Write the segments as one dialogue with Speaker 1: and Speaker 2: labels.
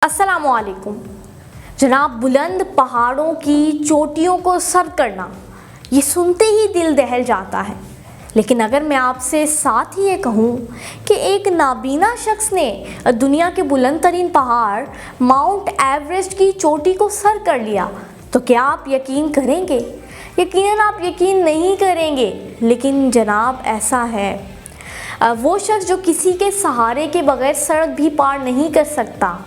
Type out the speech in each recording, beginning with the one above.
Speaker 1: अस्सलामुअलैकुम जनाब। बुलंद पहाड़ों की चोटियों को सर करना, ये सुनते ही दिल दहल जाता है। लेकिन अगर मैं आपसे साथ ही ये कहूँ कि एक नाबीना शख्स ने दुनिया के बुलंद तरीन पहाड़ माउंट एवरेस्ट की चोटी को सर कर लिया, तो क्या आप यकीन करेंगे? यकीनन आप यकीन नहीं करेंगे, लेकिन जनाब ऐसा है। वो शख्स जो किसी के सहारे के बगैर सड़क भी पार नहीं कर सकता,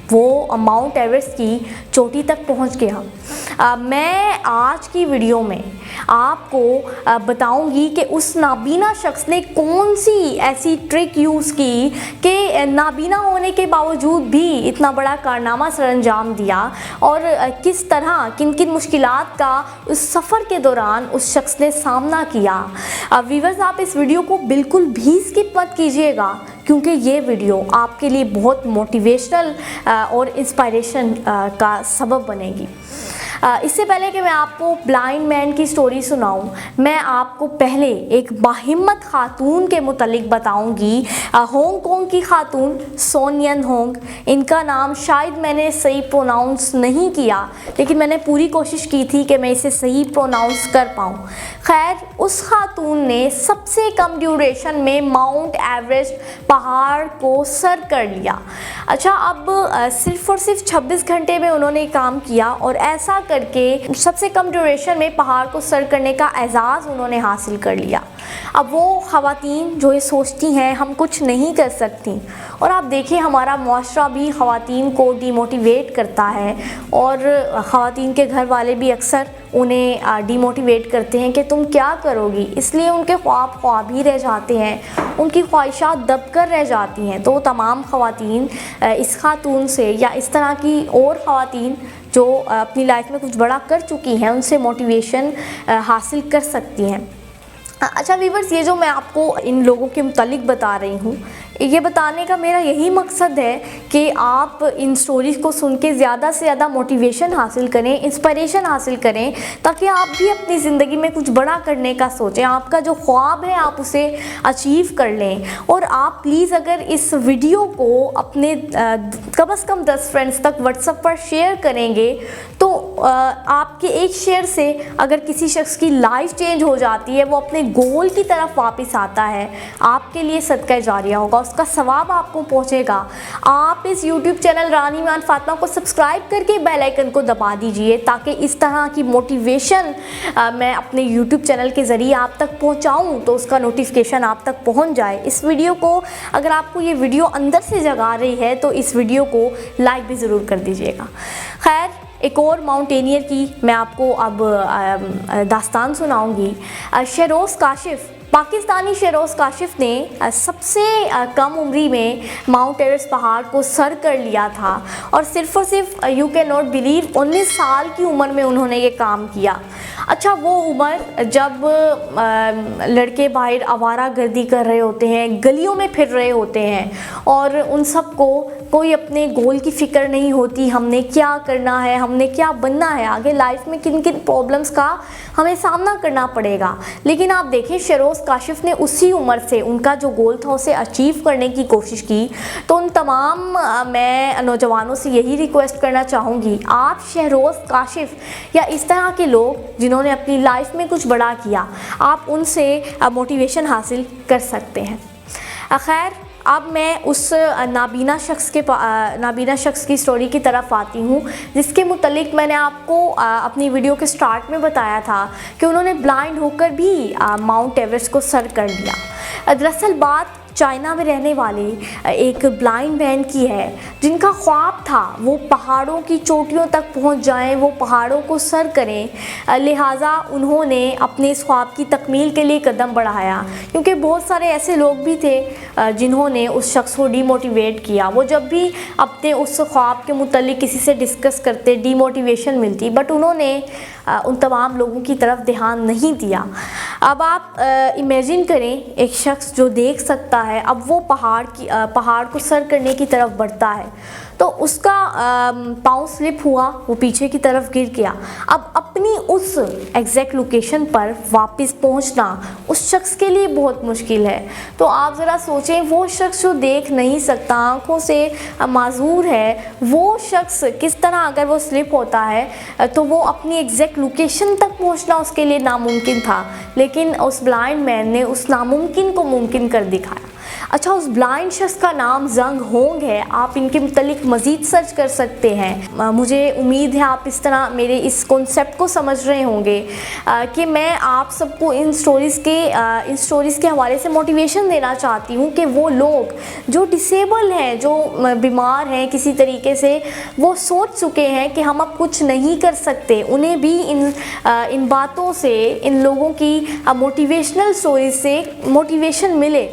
Speaker 1: वो माउंट एवरेस्ट की चोटी तक पहुंच गया। मैं आज की वीडियो में आपको बताऊंगी कि उस नाबीना शख्स ने कौन सी ऐसी ट्रिक यूज़ की कि नाबीना होने के बावजूद भी इतना बड़ा कारनामा सरअंजाम दिया, और किस तरह किन किन मुश्किलात का उस सफ़र के दौरान उस शख्स ने सामना किया। व्यूअर्स, आप इस वीडियो को बिल्कुल भी स्किप मत कीजिएगा, क्योंकि ये वीडियो आपके लिए बहुत मोटिवेशनल और इंस्पायरेशन का सबब बनेगी। इससे पहले कि मैं आपको ब्लाइंड मैन की स्टोरी सुनाऊं, मैं आपको पहले एक बाहिम्मत खातून के मुतलिक बताऊंगी। हांगकांग की खातून सोन यन होंग, इनका नाम शायद मैंने सही प्रोनाउंस नहीं किया, लेकिन मैंने पूरी कोशिश की थी कि मैं इसे सही प्रोनाउंस कर पाऊँ। खैर, उस खातून ने सबसे कम ड्यूरेशन में माउंट एवरेस्ट पहाड़ को सर कर लिया। अच्छा, अब सिर्फ और सिर्फ 26 घंटे में उन्होंने काम किया, और ऐसा करके सबसे कम ड्यूरेशन में पहाड़ को सर करने का एजाज़ उन्होंने हासिल कर लिया। अब वो ख़वातीन जो ये सोचती हैं हम कुछ नहीं कर सकती, और आप देखिए हमारा मुआशरा भी ख़वातीन को डिमोटिवेट करता है, और ख़वातीन के घर वाले भी अक्सर उन्हें डिमोटिवेट करते हैं कि तुम क्या करोगी, इसलिए उनके ख्वाब ख्वाब ही रह जाते हैं, उनकी ख्वाहिशात दब कर रह जाती हैं। तो तमाम ख़वातीन इस खातून से या इस तरह की और ख़वातीन जो अपनी लाइफ में कुछ बड़ा कर चुकी हैं, उनसे मोटिवेशन हासिल कर सकती हैं। अच्छा व्यूअर्स, ये जो मैं आपको इन लोगों के मुतालिक बता रही हूँ, ये बताने का मेरा यही मकसद है कि आप इन स्टोरीज़ को सुन के ज़्यादा से ज़्यादा मोटिवेशन हासिल करें, इंस्पिरेशन हासिल करें, ताकि आप भी अपनी ज़िंदगी में कुछ बड़ा करने का सोचें। आपका जो ख्वाब है आप उसे अचीव कर लें। और आप प्लीज़ अगर इस वीडियो को अपने कम से कम 10 फ्रेंड्स तक व्हाट्सएप पर शेयर करेंगे, तो आपके एक शेयर से अगर किसी शख्स की लाइफ चेंज हो जाती है, वो अपने गोल की तरफ वापस आता है, आपके लिए सदका जारिया होगा, उसका सवाब आपको पहुंचेगा। आप इस YouTube चैनल रानी ईमान फातिमा को सब्सक्राइब करके बेल आइकन को दबा दीजिए, ताकि इस तरह की मोटिवेशन मैं अपने YouTube चैनल के ज़रिए आप तक पहुंचाऊं, तो उसका नोटिफिकेशन आप तक पहुंच जाए। इस वीडियो को, अगर आपको ये वीडियो अंदर से जगा रही है, तो इस वीडियो को लाइक भी ज़रूर कर दीजिएगा। खैर, एक और माउंटेनियर की मैं आपको अब दास्तान सुनाऊंगी। शेरोज़ काशिफ़, पाकिस्तानी शेरोज़ काशिफ़ ने सबसे कम उम्री में माउंट एवरेस्ट पहाड़ को सर कर लिया था, और सिर्फ यू कैन नॉट बिलीव 19 साल की उम्र में उन्होंने ये काम किया। अच्छा, वो उम्र जब लड़के बाहर आवारा गर्दी कर रहे होते हैं, गलियों में फिर रहे होते हैं, और उन सबको कोई अपने गोल की फ़िक्र नहीं होती, हमने क्या करना है, हमने क्या बनना है, आगे लाइफ में किन किन प्रॉब्लम्स का हमें सामना करना पड़ेगा। लेकिन आप देखें, शेरोज़ काशिफ़ ने उसी उम्र से उनका जो गोल था उसे अचीव करने की कोशिश की। तो उन तमाम मैं नौजवानों से यही रिक्वेस्ट करना चाहूँगी, आप शेरोज़ काशिफ़ या इस तरह के लोग जिन्होंने अपनी लाइफ में कुछ बड़ा किया, आप उनसे मोटिवेशन हासिल कर सकते हैं। खैर, अब मैं उस नाबीना शख्स की स्टोरी की तरफ आती हूँ, जिसके मुतलिक मैंने आपको अपनी वीडियो के स्टार्ट में बताया था कि उन्होंने ब्लाइंड होकर भी माउंट एवरेस्ट को सर कर लिया। दरअसल बात चाइना में रहने वाले एक ब्लाइंड मैन की है, जिनका ख्वाब था वो पहाड़ों की चोटियों तक पहुंच जाएं, वो पहाड़ों को सर करें। लिहाजा उन्होंने अपने इस ख्वाब की तकमील के लिए कदम बढ़ाया, क्योंकि बहुत सारे ऐसे लोग भी थे जिन्होंने उस शख्स को डीमोटिवेट किया। वो जब भी अपने उस ख्वाब के मुतल्लिक किसी से डिस्कस करते, डीमोटिवेशन मिलती, बट उन्होंने उन तमाम लोगों की तरफ ध्यान नहीं दिया। अब आप इमेजिन करें, एक शख्स जो देख सकता है, अब वो पहाड़ को सर करने की तरफ बढ़ता है, तो उसका पाँव स्लिप हुआ, वो पीछे की तरफ गिर गया। अब अपनी अपनी उस एग्जैक्ट लोकेशन पर वापस पहुंचना उस शख्स के लिए बहुत मुश्किल है। तो आप ज़रा सोचें, वो शख्स जो देख नहीं सकता, आँखों से माजूर है, वो शख्स किस तरह अगर वो स्लिप होता है तो वो अपनी एग्जैक्ट लोकेशन तक पहुंचना उसके लिए नामुमकिन था, लेकिन उस ब्लाइंड मैन ने उस नामुमकिन को मुमकिन कर दिखाया। अच्छा, उस ब्लाइंड शख्स का नाम जंग होंग है। आप इनके मुतालिक मज़ीद सर्च कर सकते हैं। मुझे उम्मीद है आप इस तरह मेरे इस कॉन्सेप्ट को समझ रहे होंगे कि मैं आप सबको इन स्टोरीज़ के हवाले से मोटिवेशन देना चाहती हूँ कि वो लोग जो डिसेबल हैं, जो बीमार हैं किसी तरीके से, वो सोच चुके हैं कि हम अब कुछ नहीं कर सकते, उन्हें भी इन बातों से, इन लोगों की मोटिवेशनल स्टोरीज से मोटिवेशन मिले।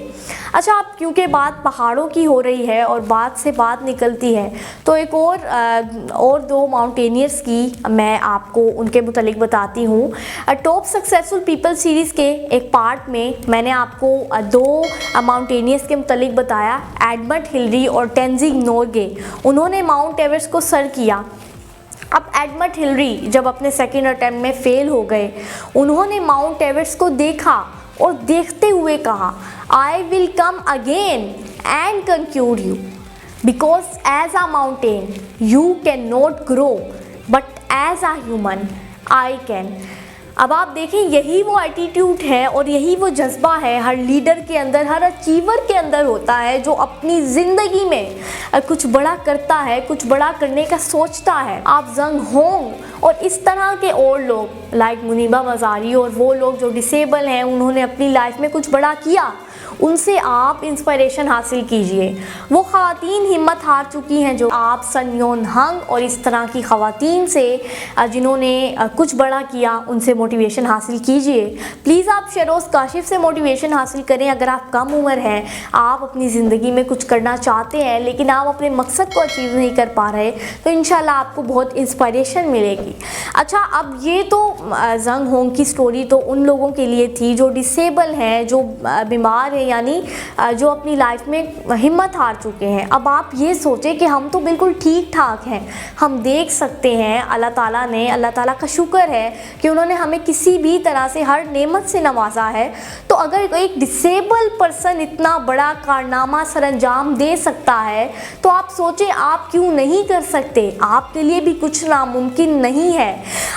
Speaker 1: अच्छा, अब क्योंकि बात पहाड़ों की हो रही है और बात से बात निकलती है, तो एक और दो माउंटेनियर्स की मैं आपको उनके मुतालिक बताती हूँ। टॉप सक्सेसफुल पीपल सीरीज़ के एक पार्ट में मैंने आपको दो माउंटेनियर्स के मुतालिक बताया, एडमंड हिलरी और तेंजिंग नोर्गे। उन्होंने माउंट एवरेस्ट को सर किया। अब एडमंड हिलरी जब अपने सेकेंड अटैम्प्ट में फेल हो गए, उन्होंने माउंट एवरेस्ट को देखा और देखते हुए कहा, I will come again and conquer you, because as a mountain you cannot grow, but as a human I can। अब आप देखें, यही वो एटीट्यूड है और यही वो जज्बा है हर लीडर के अंदर, हर अचीवर के अंदर होता है, जो अपनी ज़िंदगी में कुछ बड़ा करता है, कुछ बड़ा करने का सोचता है। आप जंग होंग और इस तरह के और लोग लाइक मुनीबा मज़ारी और वो लोग जो डिसेबल हैं, उन्होंने अपनी लाइफ में कुछ बड़ा किया, उनसे आप इंस्पिरेशन हासिल कीजिए। वो ख़वातीन हिम्मत हार चुकी हैं, जो आप सन योन हंग और इस तरह की ख़वातीन से जिन्होंने कुछ बड़ा किया, उनसे मोटिवेशन हासिल कीजिए। प्लीज़ आप शेरोज़ काशिफ से मोटिवेशन हासिल करें। अगर आप कम उम्र हैं, आप अपनी ज़िंदगी में कुछ करना चाहते हैं लेकिन आप अपने मकसद को अचीव नहीं कर पा रहे, तो इंशाल्लाह आपको बहुत इंस्पिरेशन मिलेगी। अच्छा, अब ये तो जंग होंग की स्टोरी तो उन लोगों के लिए थी जो डिसेबल हैं, जो बीमार हैं, यानी जो अपनी लाइफ में हिम्मत हार चुके हैं। अब आप ये सोचें कि हम तो बिल्कुल ठीक ठाक हैं, हम देख सकते हैं, अल्लाह ताला का शुक्र है कि उन्होंने हमें किसी भी तरह से हर नेमत से नवाजा है। तो अगर एक डिसेबल पर्सन इतना बड़ा कारनामा सरअंजाम दे सकता है, तो आप सोचें आप क्यों नहीं कर सकते। आपके लिए भी कुछ नामुमकिन नहीं है।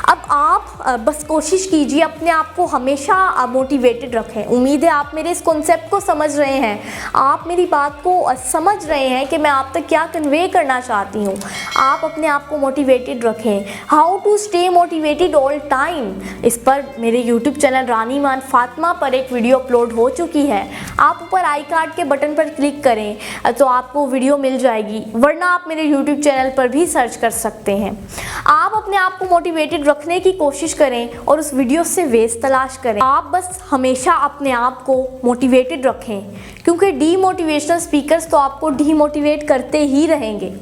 Speaker 1: अब आप बस कोशिश कीजिए, अपने आप को हमेशा मोटिवेटेड रखें। उम्मीद है आप मेरे इस कॉन्सेप्ट को समझ रहे हैं, आप मेरी बात को समझ रहे हैं कि मैं आप तक क्या कन्वे करना चाहती हूँ। आप अपने आप को मोटिवेटेड रखें। How to stay motivated all time, इस पर मेरे यूट्यूब चैनल रानी मान फातिमा पर एक वीडियो अपलोड हो चुकी है। आप ऊपर आई कार्ड के बटन पर क्लिक करें तो आपको वीडियो मिल जाएगी, वरना आप मेरे यूट्यूब चैनल पर भी सर्च कर सकते हैं। आप अपने आप को मोटिवेटेड रखने की कोशिश करें और उस वीडियो से वेस्ट तलाश करें। आप बस हमेशा अपने आप को मोटिवेटेड रखें, क्योंकि डीमोटिवेशनल स्पीकर्स तो आपको डीमोटिवेट करते ही रहेंगे।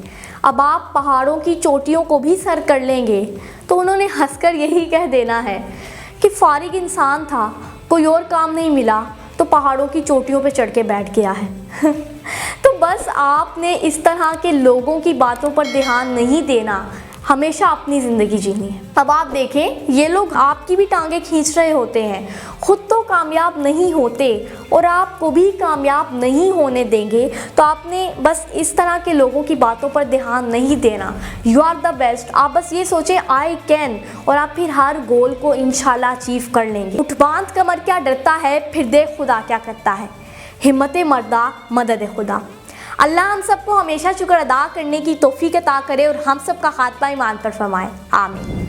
Speaker 1: अब आप पहाड़ों की चोटियों को भी सर कर लेंगे, तो उन्होंने हंसकर यही कह देना है कि फारिग इंसान था, कोई और काम नहीं मिला तो पहाड़ों की चोटियों पे चढ़ के बैठ गया है। तो बस आपने इस तरह के लोगों की बातों पर ध्यान नहीं देना, हमेशा अपनी ज़िंदगी जीनी है। अब आप देखें, ये लोग आपकी भी टांगें खींच रहे होते हैं, खुद तो कामयाब नहीं होते और आपको भी कामयाब नहीं होने देंगे। तो आपने बस इस तरह के लोगों की बातों पर ध्यान नहीं देना। You are the best. आप बस ये सोचें आई कैन, और आप फिर हर गोल को इंशाल्लाह अचीव कर लेंगे। उठ बांध कमर क्या डरता है, फिर देख खुदा क्या करता है। हिम्मत मर्दा मदद खुदा। अल्लाह हम सबको हमेशा शुक्र अदा करने की तौफीक अता करे और हम सबका खात्मा ईमान पर फरमाए। आमीन।